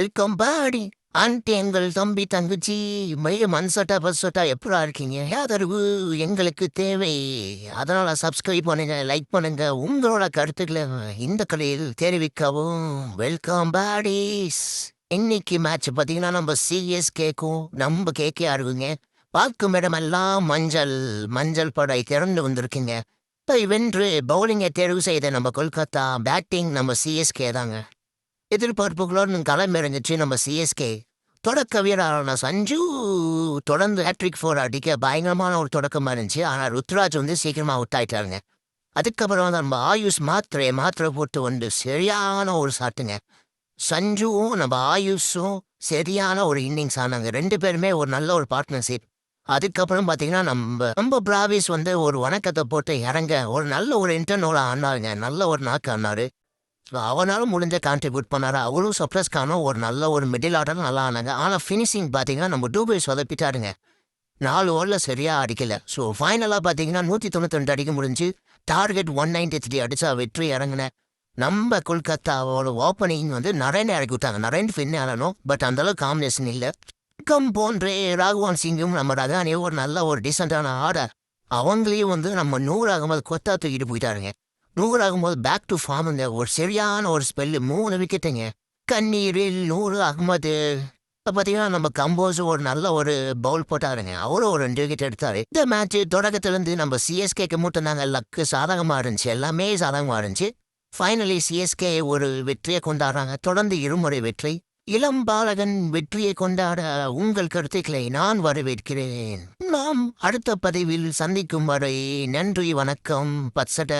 Welcome பாடி aunty எங்கள் தம்பி தங்கச்சி மைய மண்சட்டா பஸ்ஸட்டா எப்படா இருக்கீங்க ஆதரவு எங்களுக்கு தேவை. அதனால சப்ஸ்கிரைப் பண்ணுங்க, லைக் பண்ணுங்க, உங்களோட கருத்துக்களை இந்த கலையில் தெரிவிக்கவும். Welcome bodies. இன்னைக்கு மேட்ச் பார்த்தீங்கன்னா நம்ம சிஎஸ்கேக்கும் நம்ம கேக்கே ஆடுவீங்க. பார்க்கும் இடமெல்லாம் மஞ்சள் மஞ்சள் படை திறந்து வந்திருக்குங்க. வென்று பவுலிங்கை தேர்வு செய்த நம்ம கொல்கத்தா, பேட்டிங் நம்ம சிஎஸ்கே தாங்க. எதிர்பார்ப்புகளோடு களமிறங்கிச்சு நம்ம சிஎஸ்கே. தொடக்க வீரரான சஞ்சு தொடர்ந்து ஹேட்ரிக் 4 அடிக்க பயங்கரமான ஒரு தொடக்கமாக இருந்துச்சு. ஆனால் ருத்ராஜ் சீக்கிரமாக அவுட் ஆயிட்டாருங்க. அதுக்கப்புறம் நம்ம ஆயுஷ் மாத்திரை போட்டு சரியான ஒரு சாட்டுங்க. சஞ்சுவும் நம்ம ஆயுஷும் சரியான ஒரு இன்னிங்ஸ் ஆனாங்க. 2 பேருமே ஒரு நல்ல ஒரு பார்ட்னர்ஷிப். அதுக்கப்புறம் பார்த்தீங்கன்னா நம்ம பிராவிஸ் ஒரு வணக்கத்தை போட்டு இறங்க ஒரு நல்ல ஒரு இன்டர்னோட ஆனாருங்க. நல்ல ஒரு நாக்கு ஆனாரு. அவனாலும் முடிஞ்ச கான்ட்ரிபியூட் பண்ணாரு. அவரும் சப்ரஸ் கானும் ஒரு நல்ல ஒரு மிடில் ஆர்டர் நல்லா ஆனாங்க. ஆனால் ஃபினிஷிங் பார்த்தீங்கன்னா நம்ம டூபை சொதப்பிட்டாருங்க. 4 ஓவரில் சரியாக அடிக்கல. ஸோ ஃபைனலாக பார்த்தீங்கன்னா 192 அடிக்க முடிஞ்சு டார்கெட் 193 அடிச்சா வெற்றி இறங்கின நம்ம கொல்கத்தாவோட ஓப்பனிங் நரேன் இறக்கி விட்டாங்க. நரேன் ஃபின் ஆடணும், பட் அந்தளவுக்கு காம்பினேஷன் இல்லை. போன்றே ராகுவான் சிங்கும் நம்ம ரகானியும் ஒரு நல்ல ஒரு டீசெண்டான ஆர்டர். அவங்களையும் நம்ம 100 ஆகும்போது கொத்தா தூக்கிட்டு போயிட்டாருங்க. 100 ஆகும்போது பேக் டு ஃபார்முங்க. ஒரு சரியான ஒரு ஸ்பெல்லு 3 விக்கெட்டுங்க. கண்ணீரில் 100 அகமது. இப்போ பார்த்தீங்கன்னா நம்ம கம்போஸும் ஒரு நல்ல ஒரு பவுல் போட்டாருங்க. அவரும் ஒரு 2 விக்கெட் எடுத்தாரு. இந்த மேட்ச் தொடக்கத்துலேருந்து நம்ம சிஎஸ்கேக்கு மட்டும் தாங்க லக்கு சாதகமாக இருந்துச்சு. எல்லாமே சாதகமாக இருந்துச்சு. ஃபைனலி சிஎஸ்கே ஒரு வெற்றியை கொண்டாடுறாங்க. தொடர்ந்து இருமுறை வெற்றி. இளம் பாலகன் வெற்றியை கொண்டாட உங்கள் கருத்துக்களை நான் வரவேற்கிறேன். நாம் அடுத்த பதிவில் சந்திக்கும் வரை நன்றி, வணக்கம், பத்சட.